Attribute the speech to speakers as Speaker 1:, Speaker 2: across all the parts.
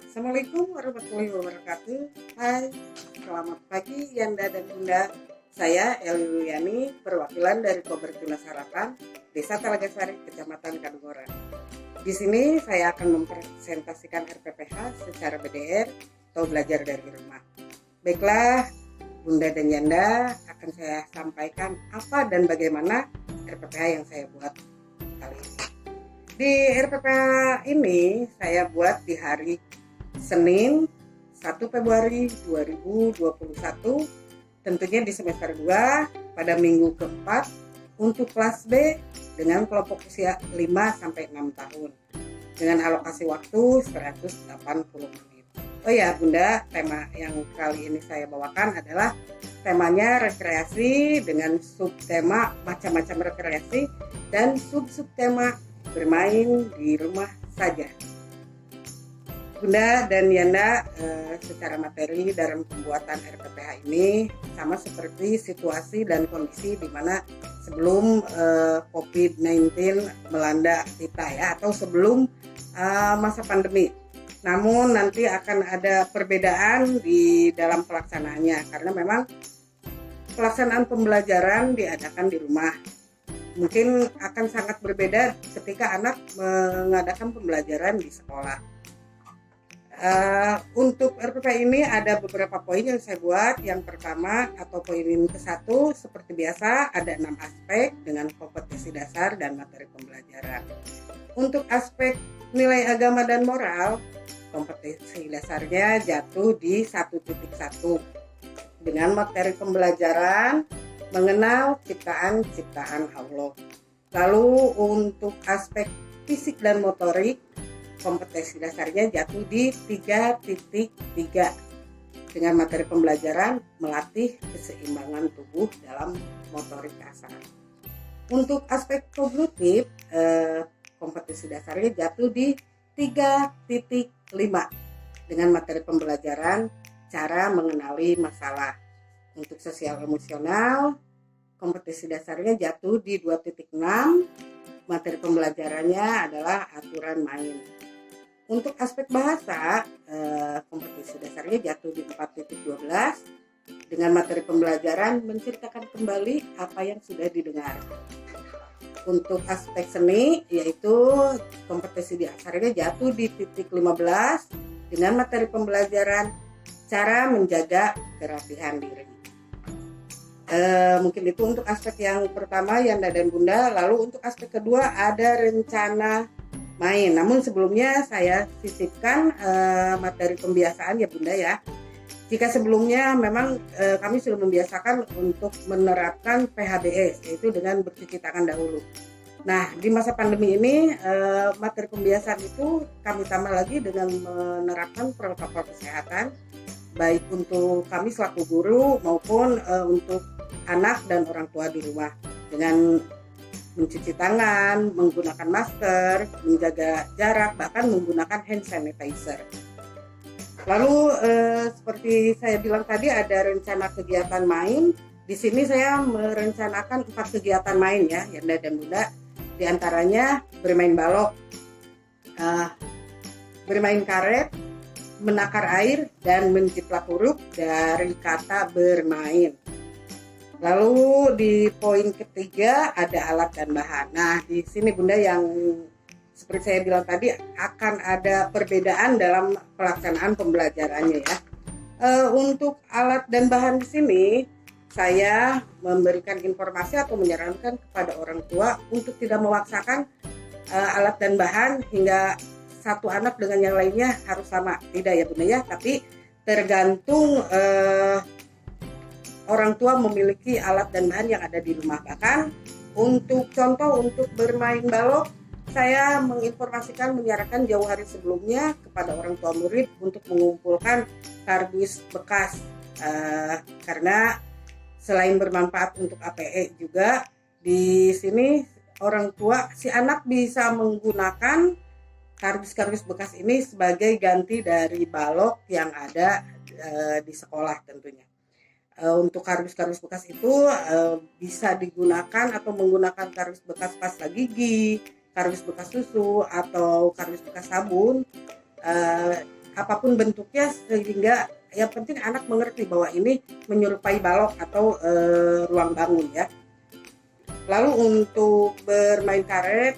Speaker 1: Assalamualaikum warahmatullahi wabarakatuh. Hai, selamat pagi Yanda dan Bunda. Saya Eli Luliani, perwakilan dari Kober Tunas Harapan, Desa Talagasari, Kecamatan Kadungoran. Di sini saya akan mempresentasikan RPPH secara BDR atau belajar dari rumah. Baiklah, Bunda dan Yanda, akan saya sampaikan apa dan bagaimana RPPH yang saya buat kali ini. Di RPPH ini saya buat di hari Senin 1 Februari 2021, tentunya di semester 2 pada minggu keempat untuk kelas B dengan kelompok usia 5-6 tahun dengan alokasi waktu 180 menit. Oh ya Bunda, tema yang kali ini saya bawakan adalah temanya rekreasi dengan subtema macam-macam rekreasi dan subtema bermain di rumah saja. Bunda dan Yanda, secara materi dalam pembuatan RPPH ini sama seperti situasi dan kondisi di mana sebelum COVID-19 melanda kita ya, atau sebelum masa pandemi. Namun nanti akan ada perbedaan di dalam pelaksanaannya karena memang pelaksanaan pembelajaran diadakan di rumah. Mungkin akan sangat berbeda ketika anak mengadakan pembelajaran di sekolah. Untuk RPP ini ada beberapa poin yang saya buat. Yang pertama atau poin ke-1 seperti biasa ada 6 aspek dengan kompetensi dasar dan materi pembelajaran. Untuk aspek nilai agama dan moral, kompetensi dasarnya jatuh di 1.1 dengan materi pembelajaran mengenal ciptaan Allah. Lalu untuk aspek fisik dan motorik, kompetensi dasarnya jatuh di 3.3 dengan materi pembelajaran melatih keseimbangan tubuh dalam motorik kasar. Untuk aspek kognitif, kompetensi dasarnya jatuh di 3.5 dengan materi pembelajaran cara mengenali masalah. Untuk sosial emosional, kompetensi dasarnya jatuh di 2.6, materi pembelajarannya adalah aturan main. Untuk aspek bahasa, kompetensi dasarnya jatuh di 4.12 dengan materi pembelajaran menceritakan kembali apa yang sudah didengar. Untuk aspek seni, yaitu kompetensi dasarnya jatuh di titik 15 dengan materi pembelajaran cara menjaga kerapihan diri. Mungkin itu untuk aspek yang pertama Yanda dan Bunda. Lalu untuk aspek kedua ada rencana main. Namun sebelumnya saya sisipkan materi pembiasaan ya Bunda ya. Jika sebelumnya memang kami sudah membiasakan untuk menerapkan PHBS, yaitu dengan bercuci tangan dahulu. Nah di masa pandemi ini materi pembiasaan itu kami tambah lagi dengan menerapkan protokol kesehatan baik untuk kami selaku guru maupun untuk anak dan orang tua di rumah dengan mencuci tangan, menggunakan masker, menjaga jarak, bahkan menggunakan hand sanitizer. Lalu seperti saya bilang tadi ada rencana kegiatan main. Di sini saya merencanakan 4 kegiatan main ya, Yanda dan Bunda. Di antaranya bermain balok, bermain karet, menakar air, dan menjiplak huruf dari kata bermain. Lalu di poin ketiga ada alat dan bahan. Nah di sini Bunda yang seperti saya bilang tadi akan ada perbedaan dalam pelaksanaan pembelajarannya ya. Untuk alat dan bahan di sini saya memberikan informasi atau menyarankan kepada orang tua untuk tidak memaksakan alat dan bahan hingga satu anak dengan yang lainnya harus sama. Tidak ya Bunda ya, tapi tergantung orang tua memiliki alat dan bahan yang ada di rumah. Bahkan untuk contoh untuk bermain balok, saya menginformasikan menyarankan jauh hari sebelumnya kepada orang tua murid untuk mengumpulkan kardus bekas karena selain bermanfaat untuk APE juga di sini orang tua si anak bisa menggunakan kardus-kardus bekas ini sebagai ganti dari balok yang ada di sekolah tentunya. Untuk kardus-kardus bekas itu bisa digunakan atau menggunakan kardus bekas pasta gigi, kardus bekas susu, atau kardus bekas sabun, apapun bentuknya, sehingga yang penting anak mengerti bahwa ini menyerupai balok atau ruang bangun ya. Lalu untuk bermain karet,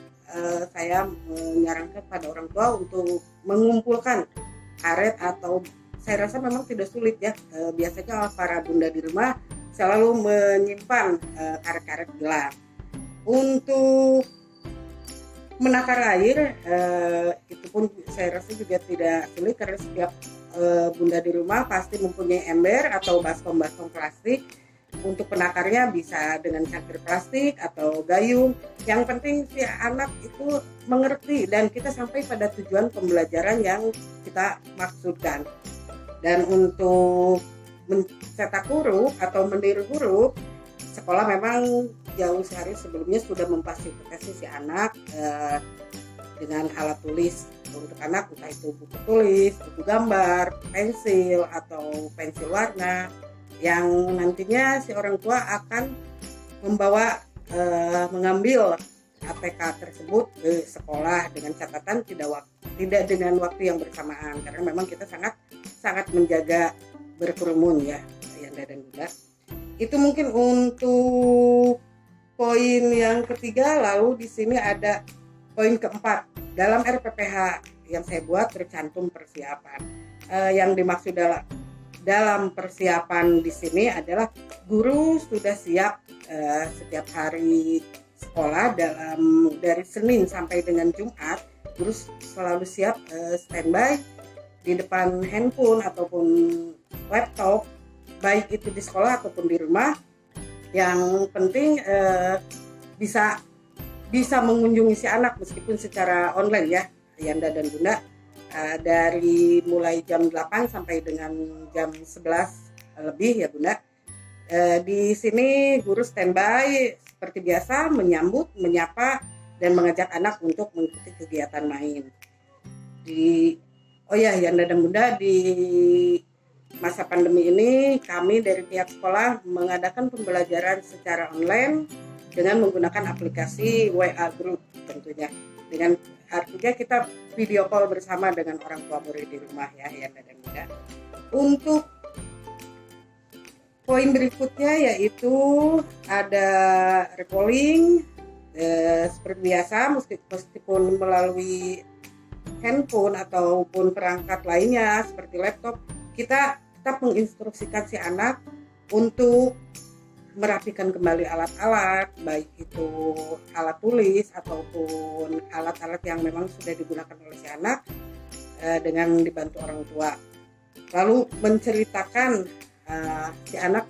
Speaker 1: saya menyarankan pada orang tua untuk mengumpulkan karet, atau saya rasa memang tidak sulit ya. Biasanya para bunda di rumah selalu menyimpan karet-karet gelang. Untuk menakar air, itu pun saya rasa juga tidak sulit, karena setiap bunda di rumah pasti mempunyai ember atau baskom-baskom plastik. Untuk penakarnya bisa dengan cangkir plastik atau gayung. Yang penting si anak itu mengerti dan kita sampai pada tujuan pembelajaran yang kita maksudkan. Dan untuk mencetak huruf atau meniru huruf, sekolah memang jauh sehari sebelumnya sudah memfasilitasi si anak dengan alat tulis untuk anak, entah itu buku tulis, buku gambar, pensil, atau pensil warna, yang nantinya si orang tua akan membawa mengambil ATK tersebut ke sekolah, dengan catatan tidak dengan waktu yang bersamaan, karena memang kita sangat menjaga berkerumun ya Yanda dan Bunda. Itu mungkin untuk poin yang ketiga. Lalu di sini ada poin keempat. Dalam RPPH yang saya buat tercantum persiapan. Yang dimaksud dalam persiapan di sini adalah guru sudah siap setiap hari sekolah, dari Senin sampai dengan Jumat, guru selalu siap standby di depan handphone ataupun laptop, baik itu di sekolah ataupun di rumah. Yang penting bisa mengunjungi si anak meskipun secara online ya Yanda dan Bunda. Dari mulai jam 8 sampai dengan jam 11 lebih ya Bunda. Di sini guru standby seperti biasa, menyambut, menyapa, dan mengajak anak untuk mengikuti kegiatan main. Yanda dan Bunda, di masa pandemi ini kami dari pihak sekolah mengadakan pembelajaran secara online dengan menggunakan aplikasi WA Group tentunya. Dengan artinya kita video call bersama dengan orang tua murid di rumah ya Yanda dan Bunda. Untuk poin berikutnya yaitu ada recalling, seperti biasa, meskipun melalui handphone ataupun perangkat lainnya seperti laptop, kita tetap menginstruksikan si anak untuk merapikan kembali alat-alat, baik itu alat tulis ataupun alat-alat yang memang sudah digunakan oleh si anak, dengan dibantu orang tua. Lalu menceritakan si anak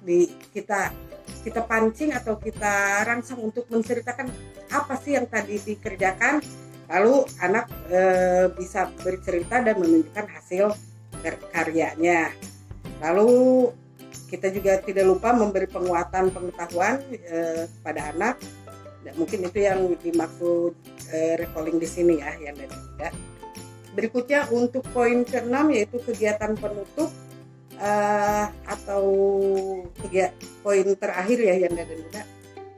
Speaker 1: kita pancing atau kita rangsang untuk menceritakan apa sih yang tadi dikerjakan, lalu anak bisa bercerita dan menunjukkan hasil karyanya. Lalu kita juga tidak lupa memberi penguatan pengetahuan pada anak. Mungkin itu yang dimaksud recalling di sini ya yang tidak. Berikutnya untuk poin ke-6 yaitu kegiatan penutup atau poin terakhir ya yang tidak.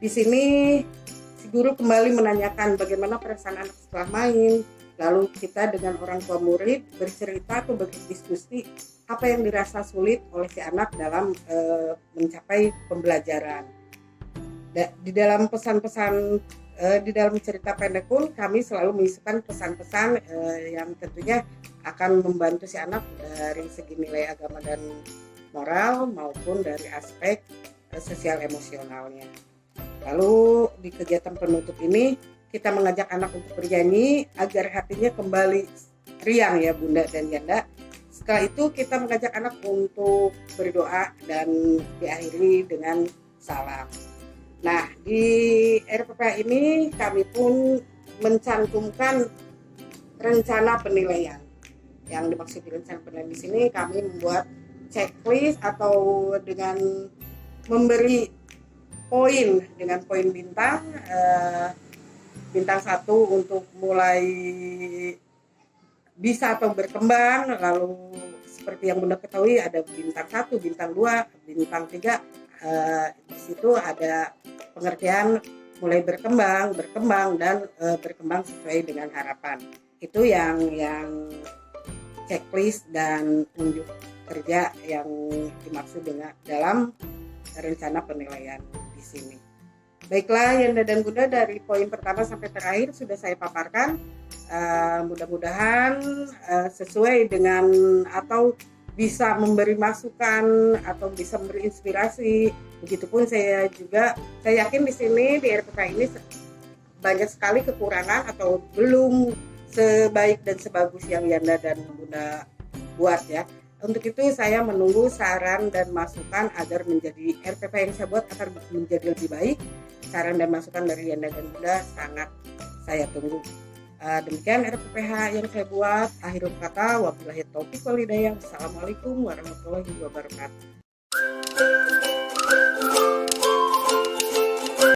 Speaker 1: Di sini si guru kembali menanyakan bagaimana perasaan anak setelah main. Lalu kita dengan orang tua murid bercerita atau berdiskusi apa yang dirasa sulit oleh si anak dalam mencapai pembelajaran. Di dalam pesan-pesan, di dalam cerita pendek pun kami selalu mengisikan pesan-pesan yang tentunya akan membantu si anak dari segi nilai agama dan moral maupun dari aspek sosial emosionalnya. Lalu di kegiatan penutup ini kita mengajak anak untuk bernyanyi agar hatinya kembali riang ya Bunda dan Yanda. Setelah itu kita mengajak anak untuk berdoa dan diakhiri dengan salam. Nah, di RPPH ini kami pun mencantumkan rencana penilaian. Yang dimaksud rencana penilaian di sini kami membuat checklist atau dengan memberi poin dengan poin bintang. Bintang 1 untuk mulai bisa atau berkembang, lalu seperti yang Bunda ketahui ada bintang 1, bintang 2, bintang 3. Di situ ada pengertian mulai berkembang dan berkembang sesuai dengan harapan. Itu yang checklist dan unjuk kerja yang dimaksud dengan dalam rencana penilaian di sini. Baiklah Yanda dan Bunda, dari poin pertama sampai terakhir sudah saya paparkan. Mudah-mudahan sesuai dengan atau bisa memberi masukan atau bisa memberi inspirasi. Begitupun saya yakin di sini di RPK ini banyak sekali kekurangan atau belum sebaik dan sebagus yang Yanda dan Bunda buat ya. Untuk itu saya menunggu saran dan masukan agar menjadi RPP yang saya buat akan menjadi lebih baik. Saran dan masukan dari Yanda dan Bunda sangat saya tunggu. Demikian RPPH yang saya buat. Akhirul kata, wabillahi taufiq wal hidayah. Assalamualaikum warahmatullahi wabarakatuh.